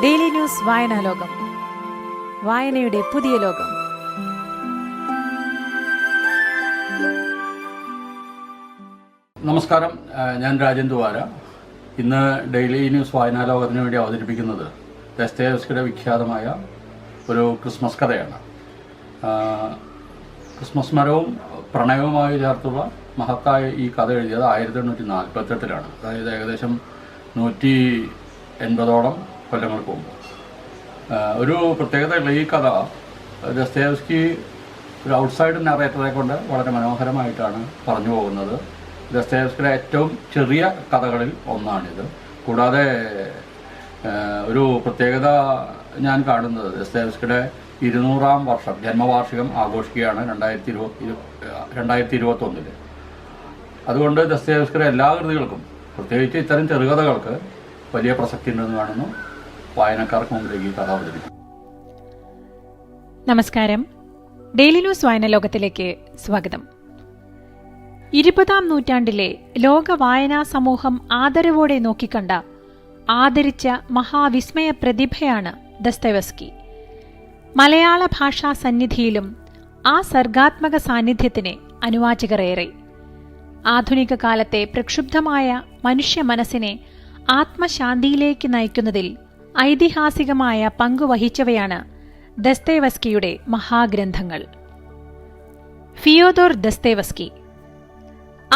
Daily news വായനാലോകം, വായനയുടെ പുതിയ ലോകം. നമസ്കാരം, ഞാൻ രാജൻ തുവാര. ഇന്ന് ഡെയിലി ന്യൂസ് വായനാലോകത്തിന് വേണ്ടി അവതരിപ്പിക്കുന്നത് ദസ്തയേവ്സ്കിയുടെ വിഖ്യാതമായ ഒരു ക്രിസ്മസ് കഥയാണ്. ക്രിസ്മസ് മരവും പ്രണയവുമായി ചേർത്തുള്ള മഹത്തായ ഈ കഥ എഴുതിയത് 1848-ലാണ്. അതായത് ഏകദേശം 180ഓളം കൊല്ലങ്ങൾക്ക് മുമ്പ്. ഒരു പ്രത്യേകതയുള്ള ഈ കഥ ദസ്തയേവ്സ്കി ഒരു ഔട്ട്സൈഡ് നറേറ്ററെ കൊണ്ട് വളരെ മനോഹരമായിട്ടാണ് പറഞ്ഞു പോകുന്നത്. ദസ്തയേവ്സ്കിയുടെ ഏറ്റവും ചെറിയ കഥകളിൽ ഒന്നാണിത്. കൂടാതെ ഒരു പ്രത്യേകത ഞാൻ കാണുന്നത് ദസ്തയേവ്സ്കിയുടെ 200-ാം വർഷം ജന്മവാർഷികം ആഘോഷിക്കുകയാണ് 2021. അതുകൊണ്ട് ദസ്തയേവ്സ്കിയുടെ എല്ലാ കൃതികൾക്കും, പ്രത്യേകിച്ച് ഇത്തരം ചെറുകഥകൾക്ക് വലിയ പ്രസക്തി ഉണ്ടെന്ന് കാണുന്നു. വായനക്കാർക്ക് മുമ്പിലേക്ക് ഈ കഥ അവതരിപ്പിക്കും. നമസ്കാരം, ഡെയിലി ന്യൂസ് വായനാലോകത്തിലേക്ക് സ്വാഗതം. 20-ാം നൂറ്റാണ്ടിലെ ലോക വായനാ സമൂഹം ആദരവോടെ നോക്കിക്കണ്ട, ആദരിച്ച മഹാവിസ്മയ പ്രതിഭയാണ് ദസ്തയേവ്സ്കി. മലയാള ഭാഷാ സന്നിധിയിലും ആ സർഗാത്മക സാന്നിധ്യത്തിന് അനുവാചകർ ഏറെ. ആധുനിക കാലത്തെ പ്രക്ഷുബ്ധമായ മനുഷ്യ മനസ്സിനെ ആത്മശാന്തിയിലേക്ക് നയിക്കുന്നതിൽ ഐതിഹാസികമായ പങ്കുവഹിച്ചവയാണ് ദസ്തയേവ്സ്കിയുടെ മഹാഗ്രന്ഥങ്ങൾ. ഫിയോദോർ ദസ്തയേവ്സ്കി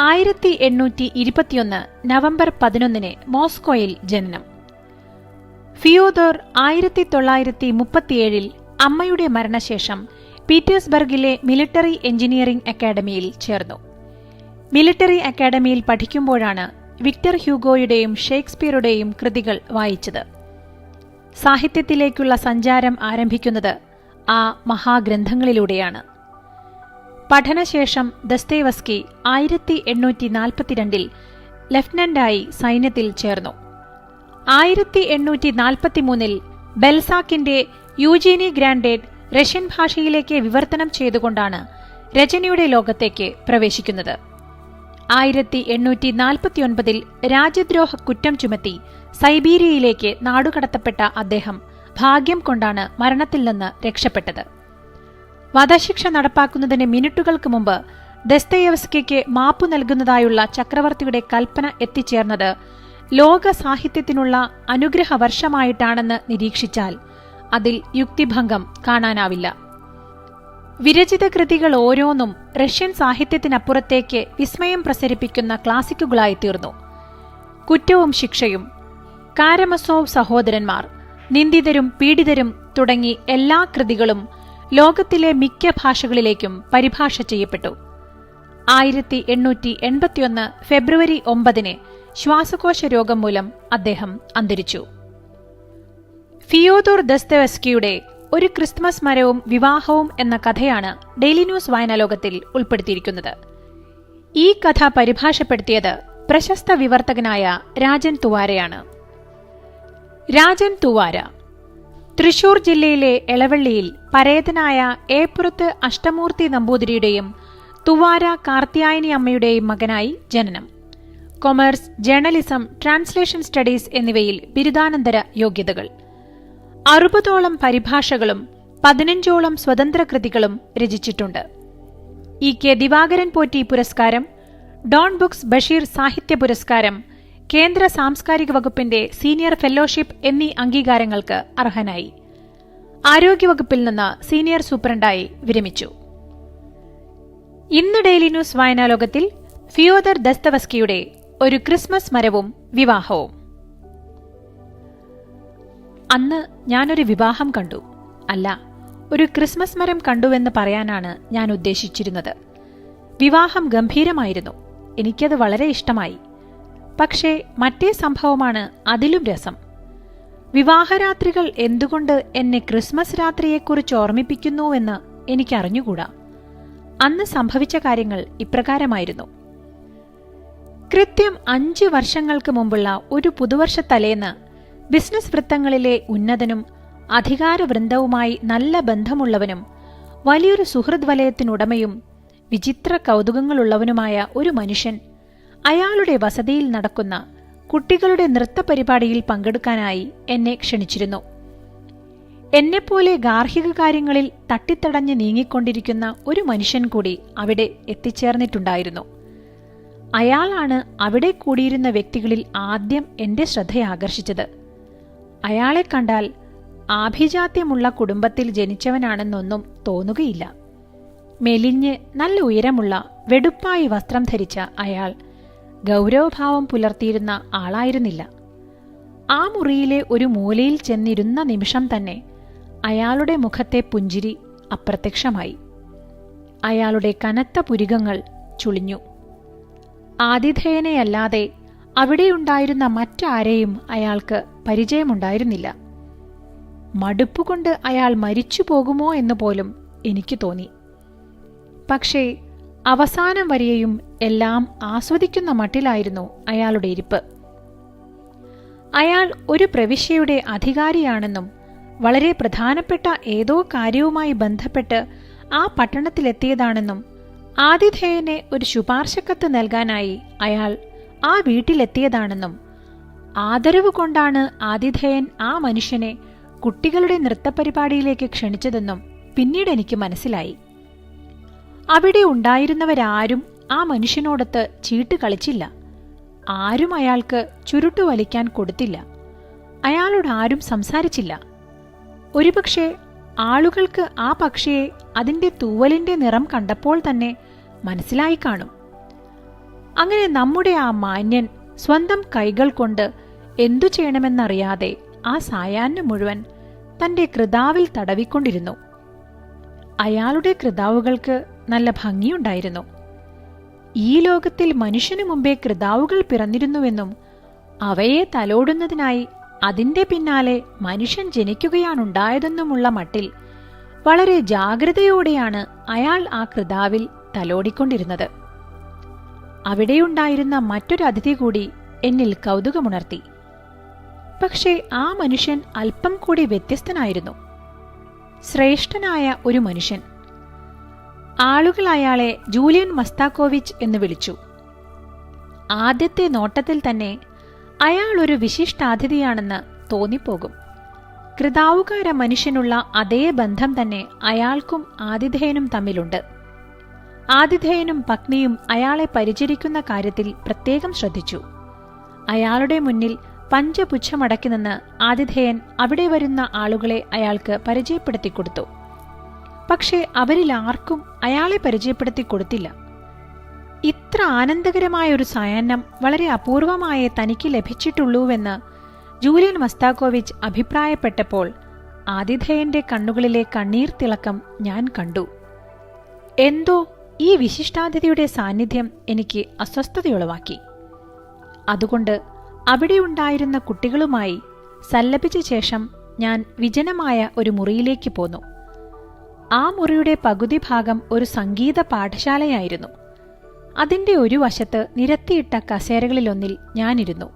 1821 നവംബർ 11 മോസ്കോയിൽ ജനനം. ഫിയോദോർ 1937 അമ്മയുടെ മരണശേഷം പീറ്റേഴ്സ്ബർഗിലെ മിലിറ്ററി എഞ്ചിനീയറിംഗ് അക്കാഡമിയിൽ ചേർന്നു. മിലിറ്ററി അക്കാഡമിയിൽ പഠിക്കുമ്പോഴാണ് വിക്ടർ ഹ്യൂഗോയുടെയും ഷേക്സ്പിയറുടെയും കൃതികൾ വായിച്ചത്. സാഹിത്യത്തിലേക്കുള്ള സഞ്ചാരം ആരംഭിക്കുന്നത് ആ മഹാഗ്രന്ഥങ്ങളിലൂടെയാണ്. പഠനശേഷം ദസ്തയേവ്സ്കി 1842 ലഫ്റ്റനന്റായി സൈന്യത്തിൽ ചേർന്നു. 1843 ബെൽസാക്കിന്റെ യൂജീനി ഗ്രാൻഡേഡ് റഷ്യൻ ഭാഷയിലേക്ക് വിവർത്തനം ചെയ്തുകൊണ്ടാണ് രചനയുടെ ലോകത്തേക്ക് പ്രവേശിക്കുന്നത്. 1849 രാജ്യദ്രോഹ കുറ്റം ചുമത്തി സൈബീരിയയിലേക്ക് നാടുകടത്തപ്പെട്ട അദ്ദേഹം ഭാഗ്യം കൊണ്ടാണ് മരണത്തിൽ നിന്ന് രക്ഷപ്പെട്ടത്. വധശിക്ഷ നടപ്പാക്കുന്നതിന് മിനിറ്റുകൾക്ക് മുമ്പ് ദസ്തയേവ്സ്കിക്ക് മാപ്പു നൽകുന്നതായുള്ള ചക്രവർത്തിയുടെ കൽപ്പന എത്തിച്ചേർന്നത് ലോക സാഹിത്യത്തിനുള്ള അനുഗ്രഹ വർഷമായിട്ടാണെന്ന് നിരീക്ഷിച്ചാൽ അതിൽ യുക്തിഭംഗം കാണാനാവില്ല. വിരചിത കൃതികൾ ഓരോന്നും റഷ്യൻ സാഹിത്യത്തിനപ്പുറത്തേക്ക് വിസ്മയം പ്രസരിപ്പിക്കുന്ന ക്ലാസിക്കുകളായി തീർന്നു. കുറ്റവും ശിക്ഷയും, കാരമസോവ് സഹോദരന്മാർ, നിന്ദിതരും പീഡിതരും തുടങ്ങി എല്ലാ കൃതികളും ലോകത്തിലെ മിക്ക ഭാഷകളിലേക്കും പരിഭാഷ ചെയ്യപ്പെട്ടു. 1881 ഫെബ്രുവരി 9 ശ്വാസകോശ രോഗം മൂലം അദ്ദേഹം അന്തരിച്ചു. ഫിയോദോർ ദസ്തയേവ്സ്കിയുടെ ഒരു ക്രിസ്മസ് മരവും വിവാഹവും എന്ന കഥയാണ് ഡെയിലി ന്യൂസ് വായനാലോകത്തിൽ ഉൾപ്പെടുത്തിയിരിക്കുന്നത്. ഈ കഥ പരിഭാഷപ്പെടുത്തിയത് പ്രശസ്ത വിവർത്തകനായ രാജൻ തുവാരയാണ്. രാജൻ തുവാര തൃശൂർ ജില്ലയിലെ എളവള്ളിയിൽ പരേതനായ ഏപ്പുറത്ത് അഷ്ടമൂർത്തി നമ്പൂതിരിയുടെയും തുവാര കാർത്തിയായനി അമ്മയുടെയും മകനായി ജനനം. കൊമേഴ്സ്, ജേർണലിസം, ട്രാൻസ്ലേഷൻ സ്റ്റഡീസ് എന്നിവയിൽ ബിരുദാനന്തര യോഗ്യതകൾ. 60ഓളം പരിഭാഷകളും 15ഓളം സ്വതന്ത്ര കൃതികളും രചിച്ചിട്ടുണ്ട്. കെ ദിവാകരൻ പോറ്റി പുരസ്കാരം, ഡോൺ ബുക്സ് ബഷീർ സാഹിത്യ പുരസ്കാരം, കേന്ദ്ര സാംസ്കാരിക വകുപ്പിന്റെ സീനിയർ ഫെലോഷിപ്പ് എന്നീ അംഗീകാരങ്ങൾക്ക് അർഹനായി. ആരോഗ്യവകുപ്പിൽ നിന്ന് സീനിയർ സൂപ്രണ്ടായി വിരമിച്ചു. ഇന്ന് ഡെയിലി ന്യൂസ് വായനാലോകത്തിൽ ഫിയോദോർ ദസ്തയേവ്സ്കിയുടെ ഒരു ക്രിസ്മസ് മരവും വിവാഹവും. അന്ന് ഞാനൊരു വിവാഹം കണ്ടു, അല്ല, ഒരു ക്രിസ്മസ് മരം കണ്ടുവെന്ന് പറയാനാണ് ഞാൻ ഉദ്ദേശിച്ചിരുന്നത്. വിവാഹം ഗംഭീരമായിരുന്നു, എനിക്കത് വളരെ ഇഷ്ടമായി. പക്ഷേ മറ്റേ സംഭവമാണ് അതിലും രസം. വിവാഹരാത്രികൾ എന്തുകൊണ്ട് എന്നെ ക്രിസ്മസ് രാത്രിയെക്കുറിച്ച് ഓർമ്മിപ്പിക്കുന്നുവെന്ന് എനിക്കറിഞ്ഞുകൂടാ. അന്ന് സംഭവിച്ച കാര്യങ്ങൾ ഇപ്രകാരമായിരുന്നു. കൃത്യം 5 വർഷങ്ങൾക്ക് മുമ്പുള്ള ഒരു പുതുവർഷത്തലേന്ന് ബിസിനസ് വൃത്തങ്ങളിലെ ഉന്നതനും അധികാരവൃന്ദവുമായി നല്ല ബന്ധമുള്ളവനും വലിയൊരു സുഹൃദ് വലയത്തിനുടമയും വിചിത്ര കൗതുകങ്ങളുള്ളവനുമായ ഒരു മനുഷ്യൻ അയാളുടെ വസതിയിൽ നടക്കുന്ന കുട്ടികളുടെ നൃത്തപരിപാടിയിൽ പങ്കെടുക്കാനായി എന്നെ ക്ഷണിച്ചിരുന്നു. എന്നെപ്പോലെ ഗാർഹിക കാര്യങ്ങളിൽ തട്ടിത്തടഞ്ഞ് നീങ്ങിക്കൊണ്ടിരിക്കുന്ന ഒരു മനുഷ്യൻ കൂടി അവിടെ എത്തിച്ചേർന്നിട്ടുണ്ടായിരുന്നു. അയാളാണ് അവിടെ കൂടിയിരുന്ന വ്യക്തികളിൽ ആദ്യം എന്റെ ശ്രദ്ധയാകർഷിച്ചത്. അയാളെ കണ്ടാൽ ആഭിജാത്യമുള്ള കുടുംബത്തിൽ ജനിച്ചവനാണെന്നൊന്നും തോന്നുകയില്ല. മെലിഞ്ഞ് നല്ല ഉയരമുള്ള വെടുപ്പായി വസ്ത്രം ധരിച്ച അയാൾ ഗൗരവഭാവം പുലർത്തിയിരുന്ന ആളായിരുന്നില്ല. ആ മുറിയിലെ ഒരു മൂലയിൽ ചെന്നിരുന്ന നിമിഷം തന്നെ അയാളുടെ മുഖത്തെ പുഞ്ചിരി അപ്രത്യക്ഷമായി. അയാളുടെ കനത്ത പുരികങ്ങൾ ചുളിഞ്ഞു. ആതിഥേയനെയല്ലാതെ അവിടെയുണ്ടായിരുന്ന മറ്റാരെയും അയാൾക്ക് പരിചയമുണ്ടായിരുന്നില്ല. മടുപ്പുകൊണ്ട് അയാൾ മരിച്ചു പോകുമോ എന്ന് പോലും എനിക്ക് തോന്നി. പക്ഷേ അവസാനം വരെയും എല്ലാം ആസ്വദിക്കുന്ന മട്ടിലായിരുന്നു അയാളുടെ ഇരിപ്പ്. അയാൾ ഒരു പ്രവിശ്യയുടെ അധികാരിയാണെന്നും വളരെ പ്രധാനപ്പെട്ട ഏതോ കാര്യവുമായി ബന്ധപ്പെട്ട് ആ പട്ടണത്തിലെത്തിയതാണെന്നും ആതിഥേയനെ ഒരു ശുപാർശക്കത്ത് നൽകാനായി അയാൾ ആ വീട്ടിലെത്തിയതാണെന്നും ആദരവ് കൊണ്ടാണ് ആതിഥേയൻ ആ മനുഷ്യനെ കുട്ടികളുടെ നൃത്തപരിപാടിയിലേക്ക് ക്ഷണിച്ചതെന്നും പിന്നീട് എനിക്ക് മനസ്സിലായി. അവിടെ ഉണ്ടായിരുന്നവരാരും ആ മനുഷ്യനോടൊത്ത് ചീട്ട് കളിച്ചില്ല. ആരും അയാൾക്ക് ചുരുട്ടു വലിക്കാൻ കൊടുത്തില്ല. അയാളോട് ആരും സംസാരിച്ചില്ല. ഒരുപക്ഷെ ആളുകൾക്ക് ആ പക്ഷിയെ അതിന്റെ തൂവലിന്റെ നിറം കണ്ടപ്പോൾ തന്നെ മനസ്സിലായി കാണും. അങ്ങനെ നമ്മുടെ ആ മാന്യൻ സ്വന്തം കൈകൾ കൊണ്ട് എന്തു ചെയ്യണമെന്നറിയാതെ ആ സായാഹ്നം മുഴുവൻ തന്റെ കൃതാവിൽ തടവിക്കൊണ്ടിരുന്നു. അയാളുടെ കൃതാവുകൾക്ക് നല്ല ഭംഗിയുണ്ടായിരുന്നു. ഈ ലോകത്തിൽ മനുഷ്യനു മുമ്പേ കൃതാവുകൾ പിറന്നിരുന്നുവെന്നും അവയെ തലോടുന്നതിനായി അതിന്റെ പിന്നാലെ മനുഷ്യൻ ജനിക്കുകയാണുണ്ടായതെന്നുമുള്ള മട്ടിൽ വളരെ ജാഗ്രതയോടെയാണ് അയാൾ ആ കൃതാവിൽ തലോടിക്കൊണ്ടിരുന്നത്. അവിടെയുണ്ടായിരുന്ന മറ്റൊരു അതിഥി കൂടി എന്നിൽ കൗതുകമുണർത്തി. പക്ഷേ ആ മനുഷ്യൻ അല്പം കൂടി വ്യത്യസ്തനായിരുന്നു. ശ്രേഷ്ഠനായ ഒരു മനുഷ്യൻ. ആളുകൾ അയാളെ ജൂലിയൻ മസ്താക്കോവിച്ച് എന്ന് വിളിച്ചു. ആദ്യത്തെ നോട്ടത്തിൽ തന്നെ അയാൾ ഒരു വിശിഷ്ടാതിഥിയാണെന്ന് തോന്നിപ്പോകും. കൃതാവുകാര മനുഷ്യനുള്ള അതേ ബന്ധം തന്നെ അയാൾക്കും ആതിഥേയനും തമ്മിലുണ്ട്. ആതിഥേയനും പത്നിയും അയാളെ പരിചരിക്കുന്ന കാര്യത്തിൽ പ്രത്യേകം ശ്രദ്ധിച്ചു. അയാളുടെ മുന്നിൽ പഞ്ചപുച്ഛമടക്കി നിന്ന് ആതിഥേയൻ അവിടെ വരുന്ന ആളുകളെ അയാൾക്ക് പരിചയപ്പെടുത്തിക്കൊടുത്തു. പക്ഷേ അവരിൽ ആർക്കും അയാളെ പരിചയപ്പെടുത്തിക്കൊടുത്തില്ല. ഇത്ര ആനന്ദകരമായ ഒരു സായാഹ്നം വളരെ അപൂർവമായേ തനിക്ക് ലഭിച്ചിട്ടുള്ളൂവെന്ന് ജൂലിയൻ മസ്താക്കോവിച്ച് അഭിപ്രായപ്പെട്ടപ്പോൾ ആതിഥേയന്റെ കണ്ണുകളിലെ കണ്ണീർ തിളക്കം ഞാൻ കണ്ടു. എന്തോ ഈ വിശിഷ്ടാതിഥിയുടെ സാന്നിധ്യം എനിക്ക് അസ്വസ്ഥതയുളവാക്കി. അതുകൊണ്ട് അവിടെയുണ്ടായിരുന്ന കുട്ടികളുമായി സല്ലപിച്ച ശേഷം ഞാൻ വിജനമായ ഒരു മുറിയിലേക്ക് പോന്നു. ആ മുറിയുടെ പകുതി ഭാഗം ഒരു സംഗീത പാഠശാലയായിരുന്നു. അതിന്റെ ഒരു വശത്ത് നിരത്തിയിട്ട കസേരകളിലൊന്നിൽ ഞാനിരുന്നു.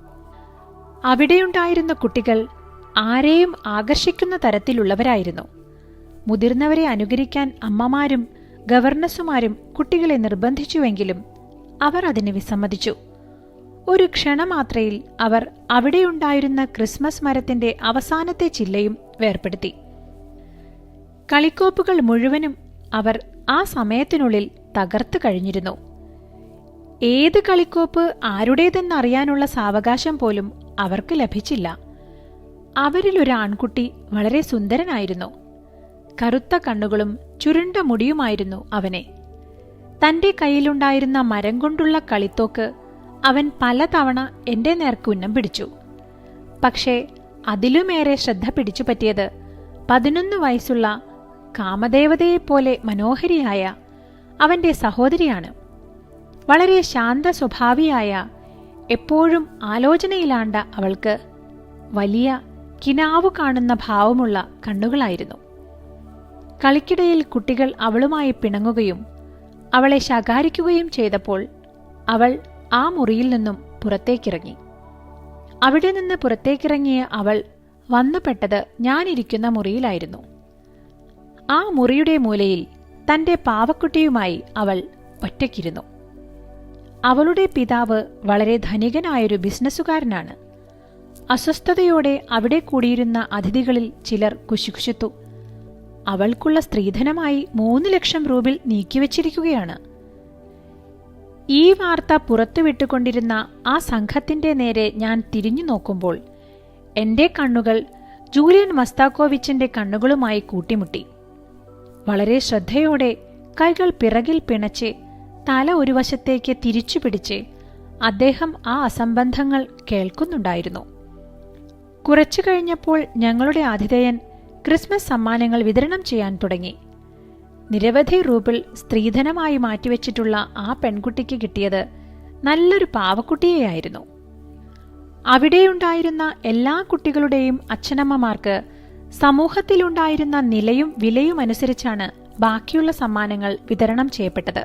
അവിടെയുണ്ടായിരുന്ന കുട്ടികൾ ആരെയും ആകർഷിക്കുന്ന തരത്തിലുള്ളവരായിരുന്നു. മുതിർന്നവരെ അനുകരിക്കാൻ അമ്മമാരും ഗവർണസുമാരും കുട്ടികളെ നിർബന്ധിച്ചുവെങ്കിലും അവർ അതിന് വിസമ്മതിച്ചു. ഒരു ക്ഷണമാത്രയിൽ അവർ അവിടെയുണ്ടായിരുന്ന ക്രിസ്മസ് മരത്തിന്റെ അവസാനത്തെ ചില്ലയും വേർപെടുത്തി. കളിക്കോപ്പുകൾ മുഴുവനും അവർ ആ സമയത്തിനുള്ളിൽ തകർത്തു കഴിഞ്ഞിരുന്നു. ഏത് കളിക്കോപ്പ് ആരുടേതെന്നറിയാനുള്ള സാവകാശം പോലും അവർക്ക് ലഭിച്ചില്ല. അവരിലൊരു ആൺകുട്ടി വളരെ സുന്ദരനായിരുന്നു. കറുത്ത കണ്ണുകളും ചുരുണ്ട മുടിയുമായിരുന്നു അവനെ. തന്റെ കയ്യിലുണ്ടായിരുന്ന മരം കൊണ്ടുള്ള കളിത്തോക്ക് അവൻ പലതവണ എന്റെ നേർക്ക് ഉന്നം പിടിച്ചു. പക്ഷേ അതിലുമേറെ ശ്രദ്ധ പിടിച്ചുപറ്റിയത് 11 വയസ്സുള്ള കാമദേവതയെപ്പോലെ മനോഹരിയായ അവന്റെ സഹോദരിയാണ്. വളരെ ശാന്ത സ്വഭാവിയായ, എപ്പോഴും ആലോചനയിലാണ്ട അവൾക്ക് വലിയ കിനാവു കാണുന്ന ഭാവമുള്ള കണ്ണുകളായിരുന്നു. കളിക്കിടയിൽ കുട്ടികൾ അവളുമായി പിണങ്ങുകയും അവളെ ശകാരിക്കുകയും ചെയ്തപ്പോൾ അവൾ ആ മുറിയിൽ നിന്നും പുറത്തേക്കിറങ്ങി. അവിടെ നിന്ന് പുറത്തേക്കിറങ്ങിയ അവൾ വന്നുപെട്ടത് ഞാനിരിക്കുന്ന മുറിയിലായിരുന്നു. ആ മുറിയുടെ മൂലയിൽ തന്റെ പാവക്കുട്ടിയുമായി അവൾ ഒറ്റയ്ക്കിരുന്നു. അവളുടെ പിതാവ് വളരെ ധനികനായൊരു ബിസിനസ്സുകാരനാണ്. അസ്വസ്ഥതയോടെ അവിടെ കൂടിയിരുന്ന അതിഥികളിൽ ചിലർ കുശുകുശുത്തു. അവൾക്കുള്ള സ്ത്രീധനമായി 3 ലക്ഷം റൂബിൾ നീക്കിവച്ചിരിക്കുകയാണ്. ഈ വാർത്ത പുറത്തുവിട്ടുകൊണ്ടിരുന്ന ആ സംഘത്തിന്റെ നേരെ ഞാൻ തിരിഞ്ഞു നോക്കുമ്പോൾ എന്റെ കണ്ണുകൾ ജൂലിയൻ മസ്താക്കോവിച്ചിന്റെ കണ്ണുകളുമായി കൂട്ടിമുട്ടി. വളരെ ശ്രദ്ധയോടെ കൈകൾ പിറകിൽ പിണച്ച് തല ഒരു വശത്തേക്ക് തിരിച്ചുപിടിച്ച് അദ്ദേഹം ആ അസംബന്ധങ്ങൾ കേൾക്കുന്നുണ്ടായിരുന്നു. കുറച്ചു കഴിഞ്ഞപ്പോൾ ഞങ്ങളുടെ ആതിഥേയൻ ക്രിസ്മസ് സമ്മാനങ്ങൾ വിതരണം ചെയ്യാൻ തുടങ്ങി. നിരവധി റൂബിൾ സ്ത്രീധനമായി മാറ്റിവെച്ചിട്ടുള്ള ആ പെൺകുട്ടിക്ക് കിട്ടിയത് നല്ലൊരു പാവക്കുട്ടിയെയായിരുന്നു. അവിടെയുണ്ടായിരുന്ന എല്ലാ കുട്ടികളുടെയും അച്ഛനമ്മമാർക്ക് സമൂഹത്തിലുണ്ടായിരുന്ന നിലയും വിലയും അനുസരിച്ചാണ് ബാക്കിയുള്ള സമ്മാനങ്ങൾ വിതരണം ചെയ്യപ്പെട്ടത്.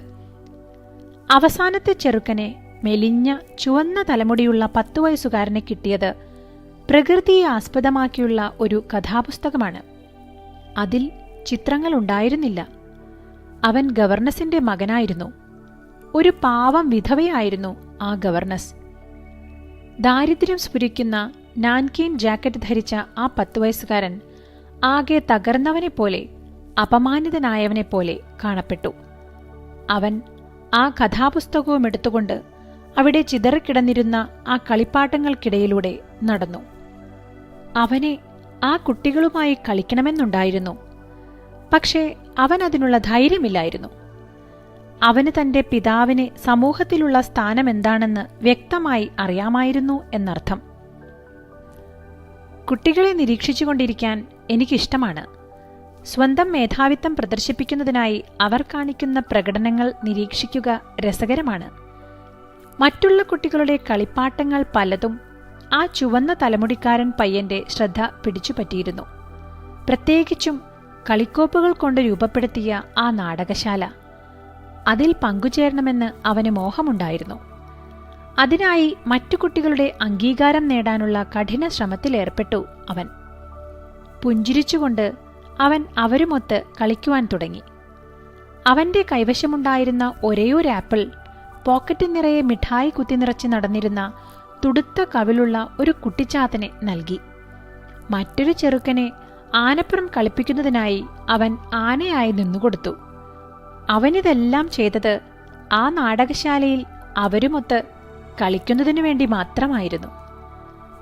അവസാനത്തെ ചെറുക്കനെ മെലിഞ്ഞ ചുവന്ന തലമുടിയുള്ള 10 വയസ്സുകാരനെ കിട്ടിയത് പ്രകൃതിയെ ആസ്പദമാക്കിയുള്ള ഒരു കഥാപുസ്തകമാണ്. അതിൽ ചിത്രങ്ങളുണ്ടായിരുന്നില്ല. അവൻ ഗവർണസിന്റെ മകനായിരുന്നു. ഒരു പാവം വിധവയായിരുന്നു ആ ഗവർണസ്. ദാരിദ്ര്യം സ്ഫുരിക്കുന്ന നാൻകീൻ ജാക്കറ്റ് ധരിച്ച ആ 10 വയസ്സുകാരൻ ആകെ തകർന്നവനെപ്പോലെ, അപമാനിതനായവനെപ്പോലെ കാണപ്പെട്ടു. അവൻ ആ കഥാപുസ്തകവും എടുത്തുകൊണ്ട് അവിടെ ചിതറിക്കിടന്നിരുന്ന ആ കളിപ്പാട്ടങ്ങൾക്കിടയിലൂടെ നടന്നു. അവനെ ആ കുട്ടികളുമായി കളിക്കണമെന്നുണ്ടായിരുന്നു. പക്ഷേ അവൻ അതിനുള്ള ധൈര്യമില്ലായിരുന്നു. അവന് തന്റെ പിതാവിന് സമൂഹത്തിലുള്ള സ്ഥാനം എന്താണെന്ന് വ്യക്തമായി അറിയാമായിരുന്നു എന്നർത്ഥം. കുട്ടികളെ നിരീക്ഷിച്ചുകൊണ്ടിരിക്കാൻ എനിക്കിഷ്ടമാണ്. സ്വന്തം മേധാവിത്വം പ്രദർശിപ്പിക്കുന്നതിനായി അവർ കാണിക്കുന്ന പ്രകടനങ്ങൾ നിരീക്ഷിക്കുക രസകരമാണ്. മറ്റുള്ള കുട്ടികളുടെ കളിപ്പാട്ടങ്ങൾ പലതും ആ ചുവന്ന തലമുടിക്കാരൻ പയ്യന്റെ ശ്രദ്ധ പിടിച്ചുപറ്റിയിരുന്നു. പ്രത്യേകിച്ചും കളിക്കോപ്പുകൾ കൊണ്ട് രൂപപ്പെടുത്തിയ ആ നാടകശാല. അതിൽ പങ്കുചേരണമെന്ന് അവന് മോഹമുണ്ടായിരുന്നു. അതിനായി മറ്റു കുട്ടികളുടെ അംഗീകാരം നേടാനുള്ള കഠിന ശ്രമത്തിലേർപ്പെട്ടു അവൻ. പുഞ്ചിരിച്ചുകൊണ്ട് അവൻ അവരുമൊത്ത് കളിക്കുവാൻ തുടങ്ങി. അവന്റെ കൈവശമുണ്ടായിരുന്ന ഒരേയൊരു ആപ്പിൾ പോക്കറ്റ് നിറയെ മിഠായി കുത്തിനിറച്ച് നടന്നിരുന്ന തുടുത്ത കവിളുള്ള ഒരു കുട്ടിച്ചാത്തനെ നൽകി. മറ്റൊരു ചെറുക്കനെ ആനപ്പുറം കളിപ്പിക്കുന്നതിനായി അവൻ ആനയായി നിന്നുകൊടുത്തു. അവനിതെല്ലാം ചെയ്തത് ആ നാടകശാലയിൽ അവരുമൊത്ത് കളിക്കുന്നതിനു വേണ്ടി മാത്രമായിരുന്നു.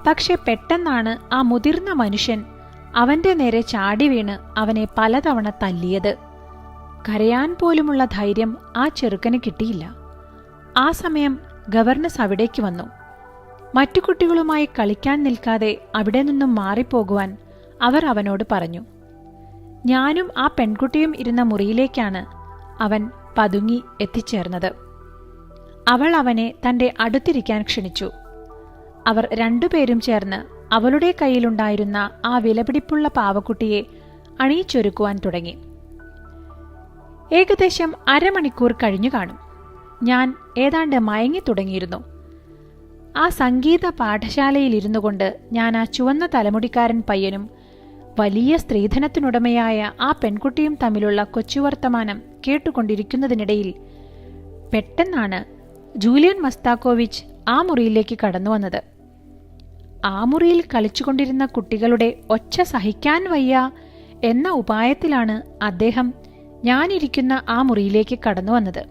പക്ഷെ പെട്ടെന്നാണ് ആ മുതിർന്ന മനുഷ്യൻ അവന്റെ നേരെ ചാടി വീണ് അവനെ പലതവണ തല്ലിയത്. കരയാൻ പോലുമുള്ള ധൈര്യം ആ ചെറുക്കന് കിട്ടിയില്ല. ആ സമയം ഗവർണസ് അവിടേക്ക് വന്നു. മറ്റു കുട്ടികളുമായി കളിക്കാൻ നിൽക്കാതെ അവിടെ നിന്നും മാറിപ്പോകുവാൻ അവർ അവനോട് പറഞ്ഞു. ഞാനും ആ പെൺകുട്ടിയും ഇരുന്ന മുറിയിലേക്കാണ് അവൻ പതുങ്ങി എത്തിച്ചേർന്നത്. അവൾ അവനെ തന്റെ അടുത്തിരിക്കാൻ ക്ഷണിച്ചു. അവർ രണ്ടുപേരും ചേർന്ന് അവളുടെ കയ്യിലുണ്ടായിരുന്ന ആ വിലപിടിപ്പുള്ള പാവക്കുട്ടിയെ അണിയിച്ചൊരുക്കുവാൻ തുടങ്ങി. ഏകദേശം അരമണിക്കൂർ കഴിഞ്ഞു കാണും. ഞാൻ ഏതാണ്ട് മയങ്ങി തുടങ്ങിയിരുന്നു. ആ സംഗീത പാഠശാലയിലിരുന്നു കൊണ്ട് ഞാൻ ആ ചുവന്ന തലമുടിക്കാരൻ പയ്യനും വലിയ സ്ത്രീധനത്തിനുടമയായ ആ പെൺകുട്ടിയും തമ്മിലുള്ള കൊച്ചുവർത്തമാനം കേട്ടുകൊണ്ടിരിക്കുന്നതിനിടയിൽ പെട്ടെന്നാണ് ജൂലിയൻ മസ്താക്കോവിച്ച് ആ മുറിയിലേക്ക് കടന്നുവന്നത്. ആ മുറിയിൽ കളിച്ചുകൊണ്ടിരുന്ന കുട്ടികളുടെ ഒച്ച സഹിക്കാൻ വയ്യ എന്ന ഉപായത്തിലാണ് അദ്ദേഹം ഞാനിരിക്കുന്ന ആ മുറിയിലേക്ക് കടന്നുവന്നത്.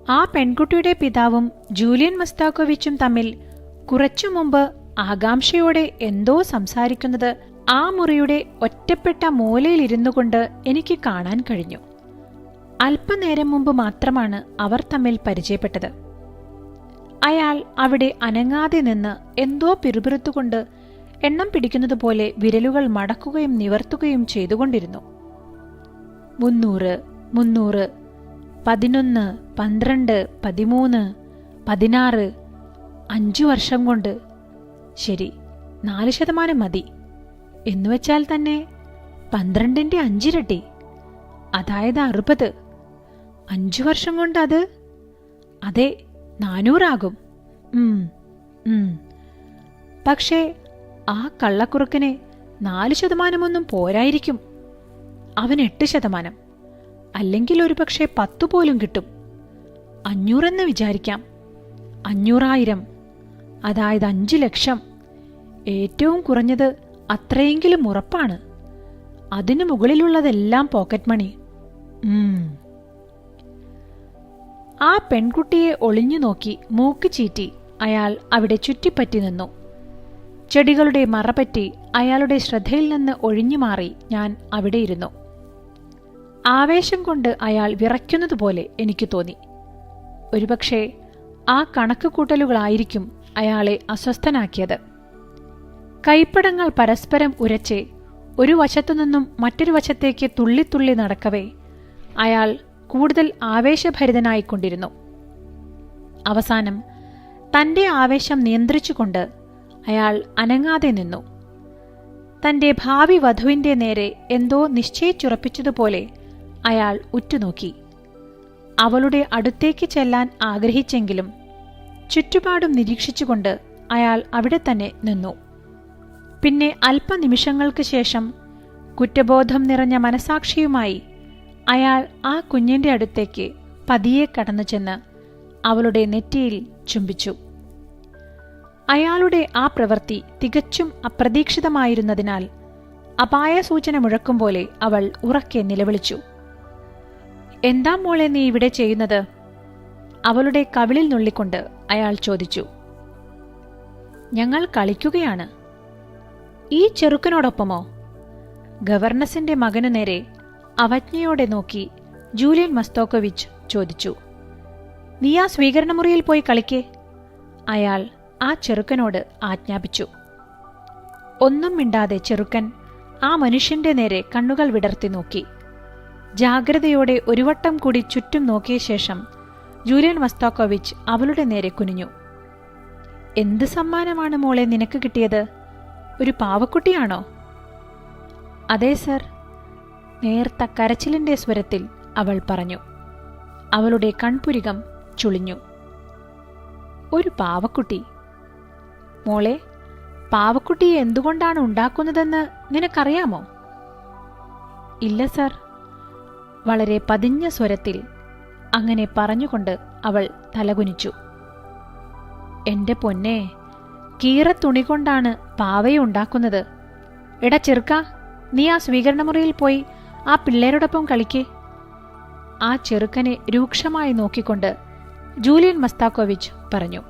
ആ പെൺകുട്ടിയുടെ പിതാവും ജൂലിയൻ മസ്താക്കോവിച്ചും തമ്മിൽ കുറച്ചു മുമ്പ് ആകാംക്ഷയോടെ എന്തോ സംസാരിക്കുന്നത് ആ മുറിയുടെ ഒറ്റപ്പെട്ട മൂലയിലിരുന്നു കൊണ്ട് എനിക്ക് കാണാൻ കഴിഞ്ഞു. അല്പനേരം മുമ്പ് മാത്രമാണ് അവർ തമ്മിൽ പരിചയപ്പെട്ടത്. അയാൾ അവിടെ അനങ്ങാതെ നിന്ന് എന്തോ പിറുപിറുത്തുകൊണ്ട് എണ്ണം പിടിക്കുന്നതുപോലെ വിരലുകൾ മടക്കുകയും നിവർത്തുകയും ചെയ്തുകൊണ്ടിരുന്നു. 300, 300, 11, 12, 13, 16, 5 വർഷം കൊണ്ട്. ശരി, 4% മതി എന്നുവെച്ചാൽ തന്നെ 12ന്റെ 5 ഇരട്ടി, അതായത് 60. 5 വർഷം കൊണ്ട് അത്, അതെ, 400 ആകും. പക്ഷേ ആ കള്ളക്കുറുക്കനെ 4% പോരായിരിക്കും. അവൻ 8%, അല്ലെങ്കിൽ ഒരു പക്ഷേ 10 പോലും കിട്ടും. 500 വിചാരിക്കാം. 500,000, അതായത് 5 ലക്ഷം. ഏറ്റവും കുറഞ്ഞത് അത്രയെങ്കിലും ഉറപ്പാണ്. അതിനു മുകളിലുള്ളതെല്ലാം പോക്കറ്റ് മണി. ആ പെൺകുട്ടിയെ ഒളിഞ്ഞു നോക്കി മൂക്ക് ചീറ്റി അയാൾ അവിടെ ചുറ്റിപ്പറ്റി നിന്നു. ചെടികളുടെ മറപറ്റി അയാളുടെ ശ്രദ്ധയിൽ നിന്ന് ഒഴിഞ്ഞു മാറി ഞാൻ അവിടെ ഇരുന്നു. ആവേശം കൊണ്ട് അയാൾ വിറയ്ക്കുന്നതുപോലെ എനിക്ക് തോന്നി. ഒരുപക്ഷെ ആ കണക്കുകൂട്ടലുകളായിരിക്കും അയാളെ അസ്വസ്ഥനാക്കിയത്. കൈപ്പടങ്ങൾ പരസ്പരം ഉരച്ച് ഒരു വശത്തുനിന്നും മറ്റൊരു വശത്തേക്ക് തുള്ളിത്തുള്ളി നടക്കവേ അയാൾ കൂടുതൽ ആവേശഭരിതനായിക്കൊണ്ടിരുന്നു. അവസാനം തന്റെ ആവേശം നിയന്ത്രിച്ചുകൊണ്ട് അയാൾ അനങ്ങാതെ നിന്നു. തന്റെ ഭാവി വധുവിന്റെ നേരെ എന്തോ നിശ്ചയിച്ചുറപ്പിച്ചതുപോലെ അയാൾ ഉറ്റുനോക്കി. അവളുടെ അടുത്തേക്ക് ചെല്ലാൻ ആഗ്രഹിച്ചെങ്കിലും ചുറ്റുപാടും നിരീക്ഷിച്ചുകൊണ്ട് അയാൾ അവിടെ തന്നെ നിന്നു. പിന്നെ അല്പനിമിഷങ്ങൾക്ക് ശേഷം കുറ്റബോധം നിറഞ്ഞ മനസാക്ഷിയുമായി അയാൾ ആ കുഞ്ഞിന്റെ അടുത്തേക്ക് പതിയെ കടന്നു ചെന്ന് അവളുടെ നെറ്റിയിൽ ചുംബിച്ചു. അയാളുടെ ആ പ്രവൃത്തി തികച്ചും അപ്രതീക്ഷിതമായിരുന്നതിനാൽ അപായ സൂചന മുഴക്കും പോലെ അവൾ ഉറക്കെ നിലവിളിച്ചു. എന്താ മോളെ നീ ഇവിടെ ചെയ്യുന്നത്? അവളുടെ കവിളിൽ നുള്ളിക്കൊണ്ട് അയാൾ ചോദിച്ചു. ഞങ്ങൾ കളിക്കുകയാണ്. ഈ ചെറുക്കനോടൊപ്പമോ? ഗവർണസിന്റെ മകനു നേരെ അവജ്ഞയോടെ നോക്കി ജൂലിയൻ മസ്തോക്കോവിച്ച് ചോദിച്ചു. നീ ആ സ്വീകരണമുറിയിൽ പോയി കളിക്കേ, അയാൾ ആ ചെറുക്കനോട് ആജ്ഞാപിച്ചു. ഒന്നും മിണ്ടാതെ ചെറുക്കൻ ആ മനുഷ്യന്റെ നേരെ കണ്ണുകൾ വിടർത്തി നോക്കി. ജാഗ്രതയോടെ ഒരു വട്ടം കൂടി ചുറ്റും നോക്കിയ ശേഷം ജൂലിയൻ മസ്തോക്കോവിച്ച് അവളുടെ നേരെ കുനിഞ്ഞു. എന്ത് സമ്മാനമാണ് മോളെ നിനക്ക് കിട്ടിയത്? ഒരു പാവക്കുട്ടിയാണോ? അതെ സർ, നേർത്ത കരച്ചിലിന്റെ സ്വരത്തിൽ അവൾ പറഞ്ഞു. അവളുടെ കൺപുരികം ചുളിഞ്ഞു. ഒരു പാവക്കുട്ടി? മോളെ, പാവക്കുട്ടിയെ എന്തുകൊണ്ടാണ് ഉണ്ടാക്കുന്നതെന്ന് നിനക്കറിയാമോ? ഇല്ല സർ, വളരെ പതിഞ്ഞ സ്വരത്തിൽ അങ്ങനെ പറഞ്ഞുകൊണ്ട് അവൾ തലകുനിച്ചു. എന്റെ പൊന്നെ, കീറത്തുണി കൊണ്ടാണ് പാവയെ ഉണ്ടാക്കുന്നത്. എടാ ചെറുക്ക, നീ ആ സ്വീകരണമുറിയിൽ പോയി ആ പിള്ളേരോടൊപ്പം കളിക്കേ, ആ ചെറുക്കനെ രൂക്ഷമായി നോക്കിക്കൊണ്ട് ജൂലിയൻ മസ്താക്കോവിച്ച് പറഞ്ഞു.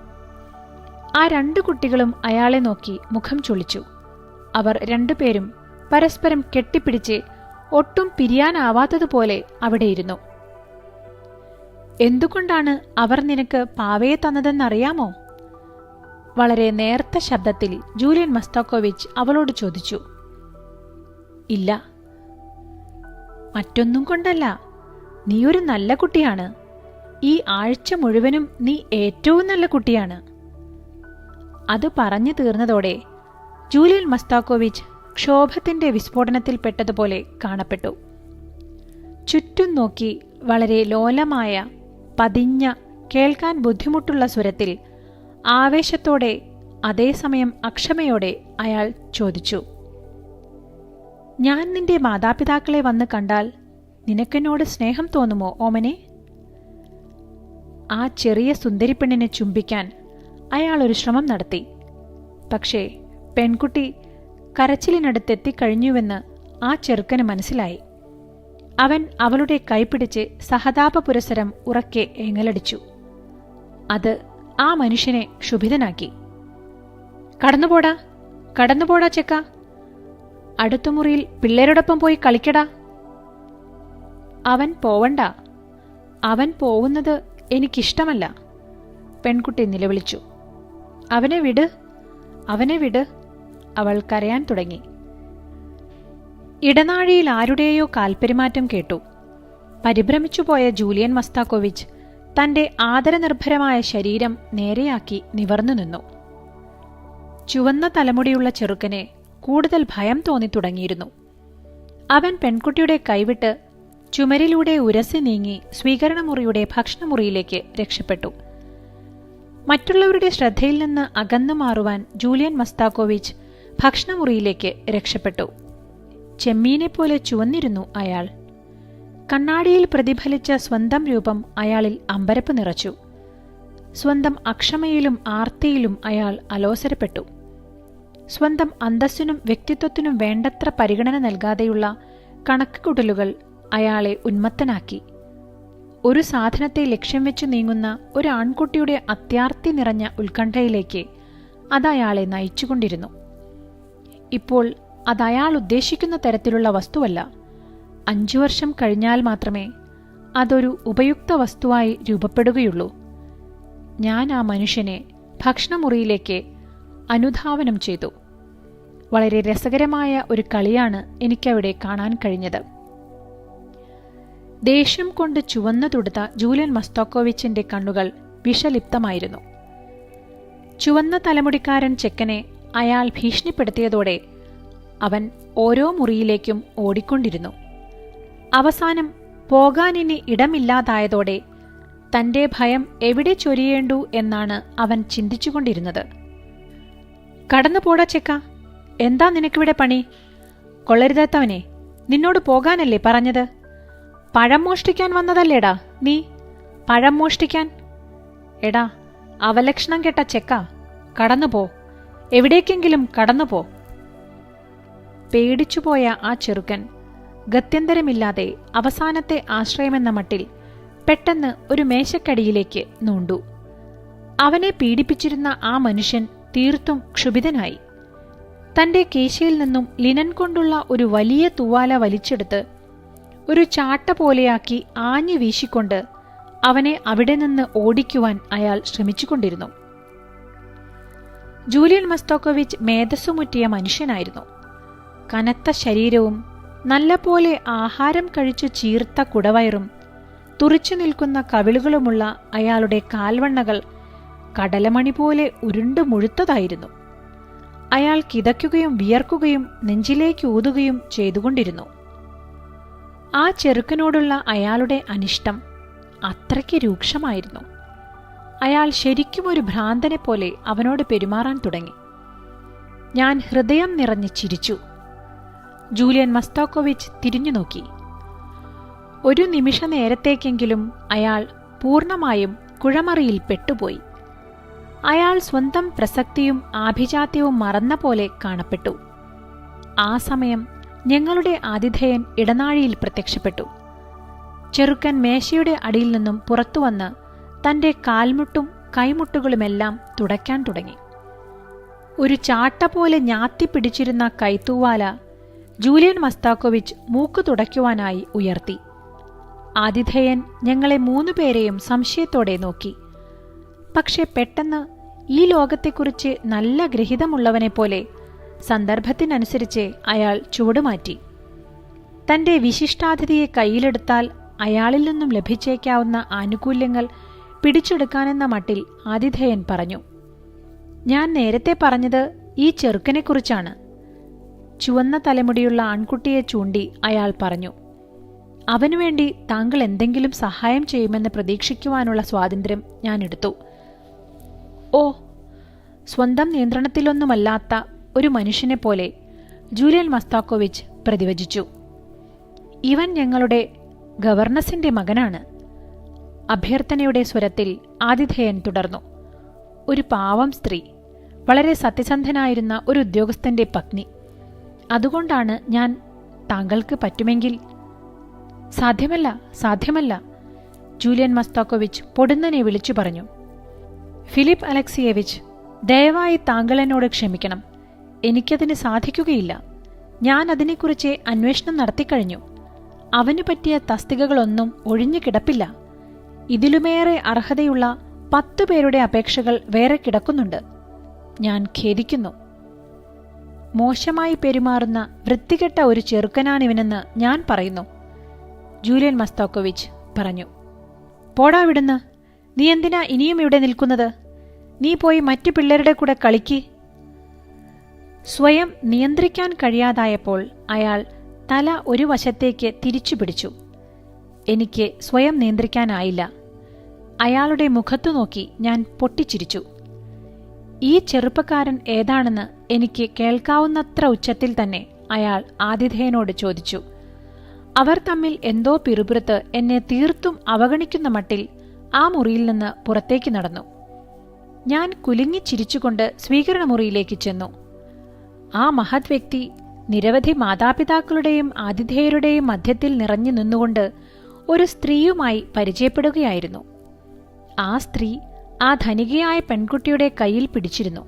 ആ 2 കുട്ടികളും അയാളെ നോക്കി മുഖം ചുളിച്ചു. അവർ 2 പേരും പരസ്പരം കെട്ടിപ്പിടിച്ച് ഒട്ടും പിരിയാനാവാത്തതുപോലെ അവിടെയിരുന്നു. എന്തുകൊണ്ടാണ് അവർ നിനക്ക് പാവയെ തന്നതെന്നറിയാമോ? വളരെ നേർത്ത ശബ്ദത്തിൽ ജൂലിയൻ മസ്താക്കോവിച്ച് അവളോട് ചോദിച്ചു. ഇല്ല. മറ്റൊന്നും കൊണ്ടല്ല, നീ ഒരു നല്ല കുട്ടിയാണ്. ഈ ആഴ്ച മുഴുവനും നീ ഏറ്റവും നല്ല കുട്ടിയാണ്. അത് പറഞ്ഞു തീർന്നതോടെ ജൂലിയൻ മസ്താക്കോവിച്ച് ക്ഷോഭത്തിന്റെ വിസ്ഫോടനത്തിൽപ്പെട്ടതുപോലെ കാണപ്പെട്ടു. ചുറ്റും നോക്കി വളരെ ലോലമായ, പതിഞ്ഞ, കേൾക്കാൻ ബുദ്ധിമുട്ടുള്ള സ്വരത്തിൽ ആവേശത്തോടെ അതേസമയം അക്ഷമയോടെ അയാൾ ചോദിച്ചു. ഞാൻ നിന്റെ മാതാപിതാക്കളെ വന്ന് കണ്ടാൽ നിനക്കെന്നോട് സ്നേഹം തോന്നുമോ ഓമനെ? ആ ചെറിയ സുന്ദരിപ്പെണ്ണിനെ ചുംബിക്കാൻ അയാൾ ഒരു ശ്രമം നടത്തി. പക്ഷേ പെൺകുട്ടി കരച്ചിലിനടുത്തെത്തിക്കഴിഞ്ഞുവെന്ന് ആ ചെറുക്കന് മനസ്സിലായി. അവൻ അവളുടെ കൈപിടിച്ച് സഹതാപപുരസരം ഉറക്കെ ഏങ്ങലടിച്ചു. അത് ആ മനുഷ്യനെ ക്ഷുഭിതനാക്കി. കടന്നുപോടാ, കടന്നുപോടാ ചെക്ക, അടുത്ത മുറിയിൽ പിള്ളേരോടൊപ്പം പോയി കളിക്കടാ. അവൻ പോവണ്ട, അവൻ പോവുന്നത് എനിക്കിഷ്ടമല്ല, പെൺകുട്ടി നിലവിളിച്ചു. അവനെ വിട്, അവനെ വിട്. അവൾ കരയാൻ തുടങ്ങി. ഇടനാഴിയിൽ ആരുടെയോ കാൽപ്പെരുമാറ്റം കേട്ടു. പരിഭ്രമിച്ചുപോയ ജൂലിയൻ മസ്താക്കോവിച്ച് തന്റെ ആദരനിർഭരമായ ശരീരം നേരെയാക്കി നിവർന്നു നിന്നു. ചുവന്ന തലമുടിയുള്ള ചെറുക്കനെ കൂടുതൽ ഭയം തോന്നിത്തുടങ്ങിയിരുന്നു. അവൻ പെൺകുട്ടിയുടെ കൈവിട്ട് ചുമരിലൂടെ ഉരസി നീങ്ങി സ്വീകരണമുറിയുടെ ഭക്ഷണമുറിയിലേക്ക് രക്ഷപ്പെട്ടു. മറ്റുള്ളവരുടെ ശ്രദ്ധയിൽ നിന്ന് അകന്നു മാറുവാൻ ജൂലിയൻ മസ്താക്കോവിച്ച് ഭക്ഷണമുറിയിലേക്ക് രക്ഷപ്പെട്ടു. ചെമ്മീനെപ്പോലെ ചുവന്നിരുന്നു അയാൾ. കണ്ണാടിയിൽ പ്രതിഫലിച്ച സ്വന്തം രൂപം അയാളിൽ അമ്പരപ്പ് നിറച്ചു. സ്വന്തം അക്ഷമയിലും ആർത്തിയിലും അയാൾ അലോസരപ്പെട്ടു. സ്വന്തം അന്തസ്സിനും വ്യക്തിത്വത്തിനും വേണ്ടത്ര പരിഗണന നൽകാതെയുള്ള കണക്കുകൂട്ടലുകൾ അയാളെ ഉന്മത്തനാക്കി. ഒരു സാധനത്തെ ലക്ഷ്യം വെച്ചു നീങ്ങുന്ന ഒരു ആൺകുട്ടിയുടെ അത്യാർത്തി നിറഞ്ഞ ഉത്കണ്ഠയിലേക്ക് അതയാളെ നയിച്ചുകൊണ്ടിരുന്നു. ഇപ്പോൾ അതയാൾ ഉദ്ദേശിക്കുന്ന തരത്തിലുള്ള വസ്തുവല്ല. 5 വർഷം കഴിഞ്ഞാൽ മാത്രമേ അതൊരു ഉപയുക്ത വസ്തുവായി രൂപപ്പെടുകയുള്ളൂ. ഞാൻ ആ മനുഷ്യനെ ഭക്ഷണമുറിയിലേക്ക് അനുധാവനം ചെയ്തു. വളരെ രസകരമായ ഒരു കളിയാണ് എനിക്കവിടെ കാണാൻ കഴിഞ്ഞത്. ദേഷ്യം കൊണ്ട് ചുവന്നു തുടുത്ത ജൂലിയൻ മസ്തോക്കോവിച്ചിന്റെ കണ്ണുകൾ വിഷലിപ്തമായിരുന്നു. ചുവന്ന തലമുടിക്കാരൻ ചെക്കനെ അയാൾ ഭീഷണിപ്പെടുത്തിയതോടെ അവൻ ഓരോ മുറിയിലേക്കും ഓടിക്കൊണ്ടിരുന്നു. അവസാനം പോകാനിനി ഇടമില്ലാതായതോടെ തന്റെ ഭയം എവിടെ ചൊരിയേണ്ടു എന്നാണ് അവൻ ചിന്തിച്ചുകൊണ്ടിരുന്നത്. കടന്നു പോടാ ചെക്ക, എന്താ നിനക്കിവിടെ പണി? കൊള്ളരുതാത്തവനെ, നിന്നോട് പോകാനല്ലേ പറഞ്ഞത്? പഴം മോഷ്ടിക്കാൻ വന്നതല്ലേടാ നീ? പഴം മോഷ്ടിക്കാൻ? എടാ അവലക്ഷണം കെട്ട ചെക്ക, കടന്നുപോ, എവിടേക്കെങ്കിലും കടന്നുപോ. പേടിച്ചുപോയ ആ ചെറുക്കൻ ഗത്യന്തരമില്ലാതെ അവസാനത്തെ ആശ്രയമെന്ന മട്ടിൽ പെട്ടെന്ന് ഒരു മേശക്കടിയിലേക്ക് നൂണ്ടു. അവനെ പീഡിപ്പിച്ചിരുന്ന ആ മനുഷ്യൻ തീർത്തും ക്ഷുഭിതനായി. തന്റെ കേശയിൽ നിന്നും ലിനൻ കൊണ്ടുള്ള ഒരു വലിയ തൂവാല വലിച്ചെടുത്ത് ഒരു ചാട്ട പോലെയാക്കി ആഞ്ഞു വീശിക്കൊണ്ട് അവനെ അവിടെ നിന്ന് ഓടിക്കുവാൻ അയാൾ ശ്രമിച്ചുകൊണ്ടിരുന്നു. ജൂലിയൻ മസ്തോക്കോവിച്ച് മേധസ്സുമുറ്റിയ മനുഷ്യനായിരുന്നു. കനത്ത ശരീരവും നല്ലപോലെ ആഹാരം കഴിച്ചു ചീർത്ത കുടവയറും തുറിച്ചു നിൽക്കുന്ന കവിളുകളുമുള്ള അയാളുടെ കാൽവണ്ണകൾ കടലമണി പോലെ ഉരുണ്ടു മുഴുത്തതായിരുന്നു. അയാൾ കിതയ്ക്കുകയും വിയർക്കുകയും നെഞ്ചിലേക്ക് ഊതുകയും ചെയ്തുകൊണ്ടിരുന്നു. ആ ചെറുക്കനോടുള്ള അയാളുടെ അനിഷ്ടം അത്രയ്ക്ക് രൂക്ഷമായിരുന്നു. അയാൾ ശരിക്കും ഒരു ഭ്രാന്തനെ പോലെ അവനോട് പെരുമാറാൻ തുടങ്ങി. ഞാൻ ഹൃദയം നിറഞ്ഞ് ചിരിച്ചു. ജൂലിയൻ മസ്തോക്കോവിച്ച് തിരിഞ്ഞു നോക്കി. ഒരു നിമിഷ നേരത്തേക്കെങ്കിലും അയാൾ പൂർണ്ണമായും കുഴമറിയിൽ പെട്ടുപോയി. അയാൾ സ്വന്തം പ്രസക്തിയും ആഭിജാത്യവും മറന്ന പോലെ കാണപ്പെട്ടു. ആ സമയം ഞങ്ങളുടെ ആതിഥേയൻ ഇടനാഴിയിൽ പ്രത്യക്ഷപ്പെട്ടു. ചെറുക്കൻ മേശയുടെ അടിയിൽ നിന്നും പുറത്തുവന്ന് തന്റെ കാൽമുട്ടും കൈമുട്ടുകളുമെല്ലാം തുടയ്ക്കാൻ തുടങ്ങി. ഒരു ചാട്ട പോലെ ഞാത്തിപ്പിടിച്ചിരുന്ന കൈത്തൂവാല ജൂലിയൻ മസ്തോക്കോവിച്ച് മൂക്ക് തുടയ്ക്കുവാനായി ഉയർത്തി. ആതിഥേയൻ ഞങ്ങളെ 3 പേരെയും സംശയത്തോടെ നോക്കി. പക്ഷെ പെട്ടെന്ന് ഈ ലോകത്തെക്കുറിച്ച് നല്ല ഗ്രഹിതമുള്ളവനെപ്പോലെ സന്ദർഭത്തിനനുസരിച്ച് അയാൾ ചുവടുമാറ്റി. തന്റെ വിശിഷ്ടാതിഥിയെ കയ്യിലെടുത്താൽ അയാളിൽ നിന്നും ലഭിച്ചേക്കാവുന്ന ആനുകൂല്യങ്ങൾ പിടിച്ചെടുക്കാനെന്ന മട്ടിൽ ആതിഥേയൻ പറഞ്ഞു. ഞാൻ നേരത്തെ പറഞ്ഞത് ഈ ചെറുക്കനെക്കുറിച്ചാണ്. ചുവന്ന തലമുടിയുള്ള ആൺകുട്ടിയെ ചൂണ്ടി അയാൾ പറഞ്ഞു. അവനുവേണ്ടി താങ്കൾ എന്തെങ്കിലും സഹായം ചെയ്യുമെന്ന് പ്രതീക്ഷിക്കുവാനുള്ള സ്വാതന്ത്ര്യം ഞാൻ എടുത്തു. ഓ, സ്വന്തം നിയന്ത്രണത്തിലൊന്നുമല്ലാത്ത ഒരു മനുഷ്യനെപ്പോലെ ജൂലിയൻ മസ്തോക്കോവിച്ച് പ്രതിവചിച്ചു. ഇവൻ ഞങ്ങളുടെ ഗവർണസിന്റെ മകനാണ്. അഭ്യർത്ഥനയുടെ സ്വരത്തിൽ ആതിഥേയൻ തുടർന്നു. ഒരു പാവം സ്ത്രീ, വളരെ സത്യസന്ധനായിരുന്ന ഒരു ഉദ്യോഗസ്ഥന്റെ പത്നി. അതുകൊണ്ടാണ് ഞാൻ താങ്കൾക്ക് പറ്റുമെങ്കിൽ. സാധ്യമല്ല, സാധ്യമല്ല, ജൂലിയൻ മസ്തോക്കോവിച്ച് പൊടുന്നനെ വിളിച്ചു പറഞ്ഞു. ഫിലിപ്പ് അലക്സിയേവിച്ച്, ദയവായി താങ്കൾ എന്നോട് ക്ഷമിക്കണം. എനിക്കതിന് സാധിക്കുകയില്ല. ഞാൻ അതിനെക്കുറിച്ച് അന്വേഷണം നടത്തിക്കഴിഞ്ഞു. അവന് പറ്റിയ തസ്തികകളൊന്നും ഒഴിഞ്ഞു കിടപ്പില്ല. ഇതിലുമേറെ അർഹതയുള്ള 10 പേരുടെ അപേക്ഷകൾ വേറെ കിടക്കുന്നുണ്ട്. ഞാൻ ഖേദിക്കുന്നു. മോശമായി പെരുമാറുന്ന വൃത്തികെട്ട ഒരു ചെറുക്കനാണിവനെന്ന് ഞാൻ പറയുന്നു, ജൂലിയൻ മസ്തോക്കോവിച്ച് പറഞ്ഞു. പോടാ വിടുന്ന്. നീ എന്തിനാ ഇനിയും ഇവിടെ നിൽക്കുന്നത്? നീ പോയി മറ്റു പിള്ളേരുടെ കൂടെ കളിക്ക്. സ്വയം നിയന്ത്രിക്കാൻ കഴിയാതായപ്പോൾ അയാൾ തല ഒരു വശത്തേക്ക് തിരിച്ചു പിടിച്ചു. എനിക്ക് സ്വയം നിയന്ത്രിക്കാനായില്ല. അയാളുടെ മുഖത്തു നോക്കി ഞാൻ പൊട്ടിച്ചിരിച്ചു. ഈ ചെറുപ്പക്കാരൻ ഏതാണെന്ന് എനിക്ക് കേൾക്കാവുന്നത്ര ഉച്ചത്തിൽ തന്നെ അയാൾ ആതിഥേയനോട് ചോദിച്ചു. അവർ തമ്മിൽ എന്തോ പിറുപിറുത്ത് എന്നെ തീർത്തും അവഗണിക്കുന്ന മട്ടിൽ ആ മുറിയിൽ നിന്ന് പുറത്തേക്ക് നടന്നു. ഞാൻ കുലുങ്ങിച്ചിരിച്ചുകൊണ്ട് സ്വീകരണമുറിയിലേക്ക് ചെന്നു. ആ മഹത് വ്യക്തി നിരവധി മാതാപിതാക്കളുടെയും ആതിഥേയരുടെയും മധ്യത്തിൽ നിറഞ്ഞു നിന്നുകൊണ്ട് ഒരു സ്ത്രീയുമായി പരിചയപ്പെടുകയായിരുന്നു. ആ സ്ത്രീ ആ ധനികയായ പെൺകുട്ടിയുടെ കയ്യിൽ പിടിച്ചിരുന്നു.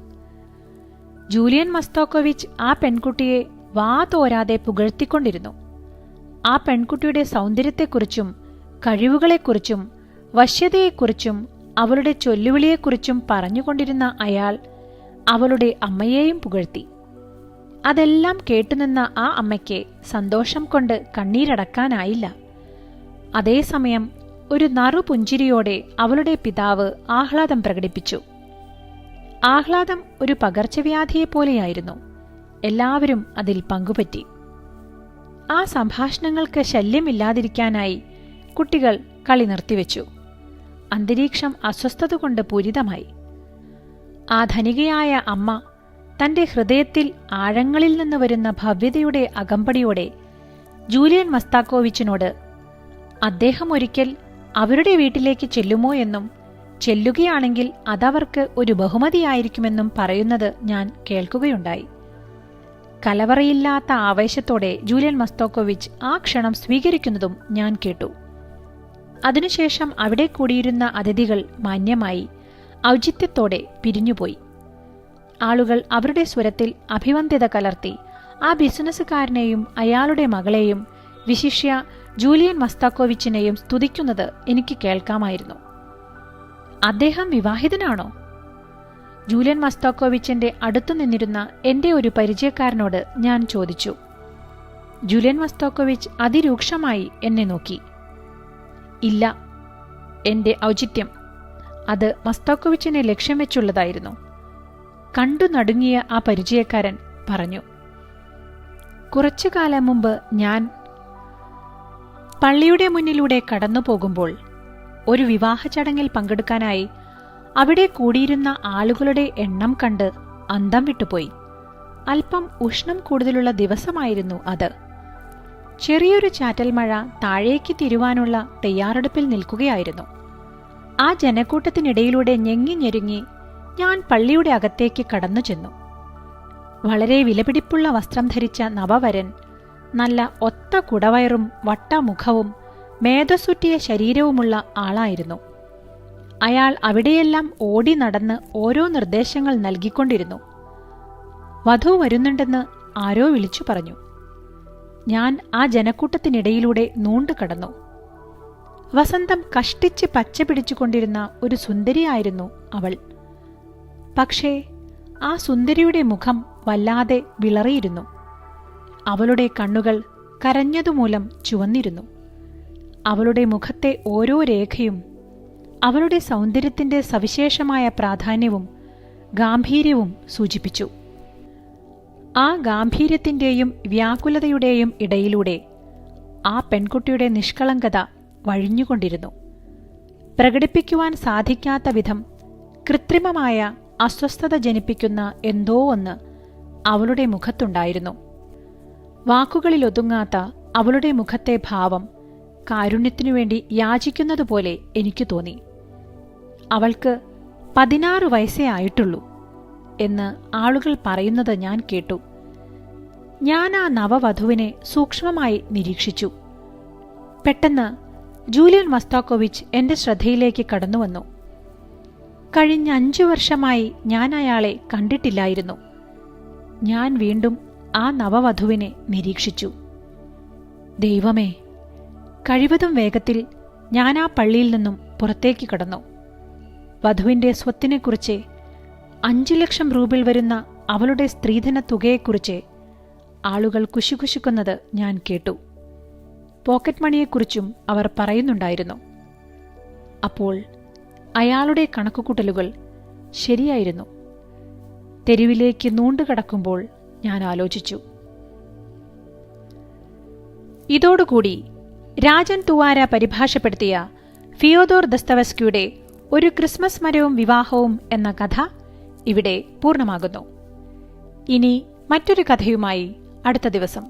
ജൂലിയൻ മസ്താക്കോവിച്ച് ആ പെൺകുട്ടിയെ വാ തോരാതെ പുകഴ്ത്തിക്കൊണ്ടിരുന്നു. ആ പെൺകുട്ടിയുടെ സൗന്ദര്യത്തെക്കുറിച്ചും കഴിവുകളെക്കുറിച്ചും വശ്യതയെക്കുറിച്ചും അവളുടെ ചൊല്ലുവിളിയെക്കുറിച്ചും പറഞ്ഞുകൊണ്ടിരുന്ന അയാൾ അവളുടെ അമ്മയെയും പുകഴ്ത്തി. അതെല്ലാം കേട്ടുനിന്ന ആ അമ്മയ്ക്ക് സന്തോഷം കൊണ്ട് കണ്ണീരടക്കാനായില്ല. അതേസമയം ഒരു നറുപുഞ്ചിരിയോടെ അവളുടെ പിതാവ് ആഹ്ലാദം പ്രകടിപ്പിച്ചു. ആഹ്ലാദം ഒരു പകർച്ചവ്യാധിയെപ്പോലെയായിരുന്നു. എല്ലാവരും അതിൽ പങ്കുപറ്റി. ആ സംഭാഷണങ്ങൾക്ക് ശല്യമില്ലാതിരിക്കാനായി കുട്ടികൾ കളി നിർത്തിവെച്ചു. അന്തരീക്ഷം അസ്വസ്ഥത കൊണ്ട് പൂരിതമായി. ആ ധനികയായ അമ്മ തന്റെ ഹൃദയത്തിൽ ആഴങ്ങളിൽ നിന്ന് വരുന്ന ഭവ്യതയുടെ അകമ്പടിയോടെ ജൂലിയൻ മസ്താക്കോവിച്ചിനോട് അദ്ദേഹം ഒരിക്കൽ അവരുടെ വീട്ടിലേക്ക് ചെല്ലുമോ എന്നും ചെല്ലുകയാണെങ്കിൽ അതവർക്ക് ഒരു ബഹുമതിയായിരിക്കുമെന്നും പറയുന്നത് ഞാൻ കേൾക്കുകയുണ്ടായി. കലവറയില്ലാത്ത ആവേശത്തോടെ ജൂലിയൻ മസ്താക്കോവിച്ച് ആ ക്ഷണം സ്വീകരിക്കുന്നതും ഞാൻ കേട്ടു. അതിനുശേഷം അവിടെ കൂടിയിരുന്ന അതിഥികൾ മാന്യമായി ഔചിത്യത്തോടെ പിരിഞ്ഞുപോയി. ആളുകൾ അവരുടെ സ്വരത്തിൽ അഭിവന്ദ്യത കലർത്തി ആ ബിസിനസ്സുകാരനെയും അയാളുടെ മകളെയും, വിശിഷ്യ ജൂലിയൻ മസ്താക്കോവിച്ചിനെയും സ്തുതിക്കുന്നത് എനിക്ക് കേൾക്കാമായിരുന്നു. അദ്ദേഹം വിവാഹിതനാണോ? ജൂലിയൻ മസ്താക്കോവിച്ചിന്റെ അടുത്തു നിന്നിരുന്ന എന്റെ ഒരു പരിചയക്കാരനോട് ഞാൻ ചോദിച്ചു. ജൂലിയൻ മസ്താക്കോവിച്ച് അതിരൂക്ഷമായി എന്നെ നോക്കി. ഇല്ല, എന്റെ ഔചിത്യം, അത് മസ്താക്കോവിച്ചിനെ ലക്ഷ്യം വെച്ചുള്ളതായിരുന്നു. കണ്ടു നടുങ്ങിയ ആ പരിചയക്കാരൻ പറഞ്ഞു. കുറച്ചു കാലം മുമ്പ് ഞാൻ പള്ളിയുടെ മുന്നിലൂടെ കടന്നു പോകുമ്പോൾ ഒരു വിവാഹ ചടങ്ങിൽ പങ്കെടുക്കാനായി അവിടെ കൂടിയിരുന്ന ആളുകളുടെ എണ്ണം കണ്ട് അന്തം വിട്ടുപോയി. അല്പം ഉഷ്ണം കൂടുതലുള്ള ദിവസമായിരുന്നു അത്. ചെറിയൊരു ചാറ്റൽ മഴ താഴേക്ക് തിരുവാനുള്ള തയ്യാറെടുപ്പിൽ നിൽക്കുകയായിരുന്നു. ആ ജനക്കൂട്ടത്തിനിടയിലൂടെ ഞെങ്ങി ഞെരുങ്ങി ഞാൻ പള്ളിയുടെ അകത്തേക്ക് കടന്നു ചെന്നു. വളരെ വിലപിടിപ്പുള്ള വസ്ത്രം ധരിച്ച നവവരൻ, നല്ല ഒത്ത കുടവയറും വട്ടമുഖവും മേധസ്സുറ്റിയ ശരീരവുമുള്ള ആളായിരുന്നു. അയാൾ അവിടെയെല്ലാം ഓടി നടന്ന് ഓരോ നിർദ്ദേശങ്ങൾ നൽകിക്കൊണ്ടിരുന്നു. വധു വരുന്നുണ്ടെന്ന് ആരോ വിളിച്ചു പറഞ്ഞു. ഞാൻ ആ ജനക്കൂട്ടത്തിനിടയിലൂടെ നൂണ്ടു കടന്നു. വസന്തം കഷ്ടിച്ച് പച്ച പിടിച്ചുകൊണ്ടിരുന്ന ഒരു സുന്ദരിയായിരുന്നു അവൾ. പക്ഷേ ആ സുന്ദരിയുടെ മുഖം വല്ലാതെ വിളറിയിരുന്നു. അവളുടെ കണ്ണുകൾ കരഞ്ഞതുമൂലം ചുവന്നിരുന്നു. അവളുടെ മുഖത്തെ ഓരോ രേഖയും അവളുടെ സൗന്ദര്യത്തിന്റെ സവിശേഷമായ പ്രാധാന്യവും ഗാംഭീര്യവും സൂചിപ്പിച്ചു. ആ ഗാംഭീര്യത്തിന്റെയും വ്യാകുലതയുടെയും ഇടയിലൂടെ ആ പെൺകുട്ടിയുടെ നിഷ്കളങ്കത വഴിഞ്ഞുകൊണ്ടിരുന്നു. പ്രകടിപ്പിക്കുവാൻ സാധിക്കാത്ത വിധം കൃത്രിമമായ അസ്വസ്ഥത ജനിപ്പിക്കുന്ന എന്തോ ഒന്ന് അവളുടെ മുഖത്തുണ്ടായിരുന്നു. വാക്കുകളിലൊതുങ്ങാത്ത അവളുടെ മുഖത്തെ ഭാവം കാരുണ്യത്തിനുവേണ്ടി യാചിക്കുന്നതുപോലെ എനിക്ക് തോന്നി. അവൾക്ക് 16 വയസ്സേ ആയിട്ടുള്ളൂ എന്ന് ആളുകൾ പറയുന്നത് ഞാൻ കേട്ടു. ഞാൻ ആ നവവധുവിനെ സൂക്ഷ്മമായി നിരീക്ഷിച്ചു. പെട്ടെന്ന് ജൂലിയൻ മസ്താക്കോവിച്ച് എന്റെ ശ്രദ്ധയിലേക്ക് കടന്നുവന്നു. കഴിഞ്ഞ 5 വർഷമായി ഞാൻ അയാളെ കണ്ടിട്ടില്ലായിരുന്നു. ഞാൻ വീണ്ടും ആ നവവധുവിനെ നിരീക്ഷിച്ചു. ദൈവമേ, കഴിവതും വേഗത്തിൽ ഞാൻ ആ പള്ളിയിൽ നിന്നും പുറത്തേക്ക് കടന്നു. വധുവിന്റെ സ്വത്തിനെക്കുറിച്ച്, 5 ലക്ഷം റൂബിൾ വരുന്ന അവളുടെ സ്ത്രീധന തുകയെക്കുറിച്ച് ആളുകൾ കുശുകുശുക്കുന്നത് ഞാൻ കേട്ടു. പോക്കറ്റ് മണിയെക്കുറിച്ചും അവർ പറയുന്നുണ്ടായിരുന്നു. അപ്പോൾ അയാളുടെ കണക്കുകൂട്ടലുകൾ ശരിയായിരുന്നു. തെരുവിലേക്ക് നൂണ്ടുകടക്കുമ്പോൾ ഞാൻ ആലോചിച്ചു. ഇതോടുകൂടി രാജൻ തുവാര പരിഭാഷപ്പെടുത്തിയ ഫിയോദോർ ദസ്തവസ്കിയുടെ ഒരു ക്രിസ്മസ് മരവും വിവാഹവും എന്ന കഥ ഇവിടെ പൂർണ്ണമാകുന്നു. ഇനി മറ്റൊരു കഥയുമായി അടുത്ത ദിവസം.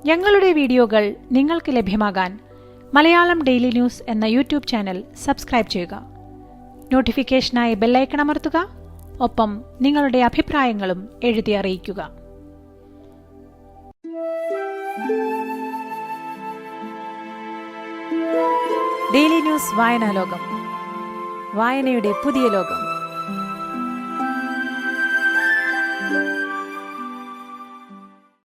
ഞങ്ങളുടെ വീഡിയോകൾ നിങ്ങൾക്ക് ലഭ്യമാകാൻ മലയാളം ഡെയിലി ന്യൂസ് എന്ന യൂട്യൂബ് ചാനൽ സബ്സ്ക്രൈബ് ചെയ്യുക. നോട്ടിഫിക്കേഷനായി ബെല്ലൈക്കൺ അമർത്തുക. ഒപ്പം നിങ്ങളുടെ അഭിപ്രായങ്ങളും എഴുതി അറിയിക്കുക. ഡെയിലി ന്യൂസ് വായനാലോകം, വായനയുടെ പുതിയ ലോകം.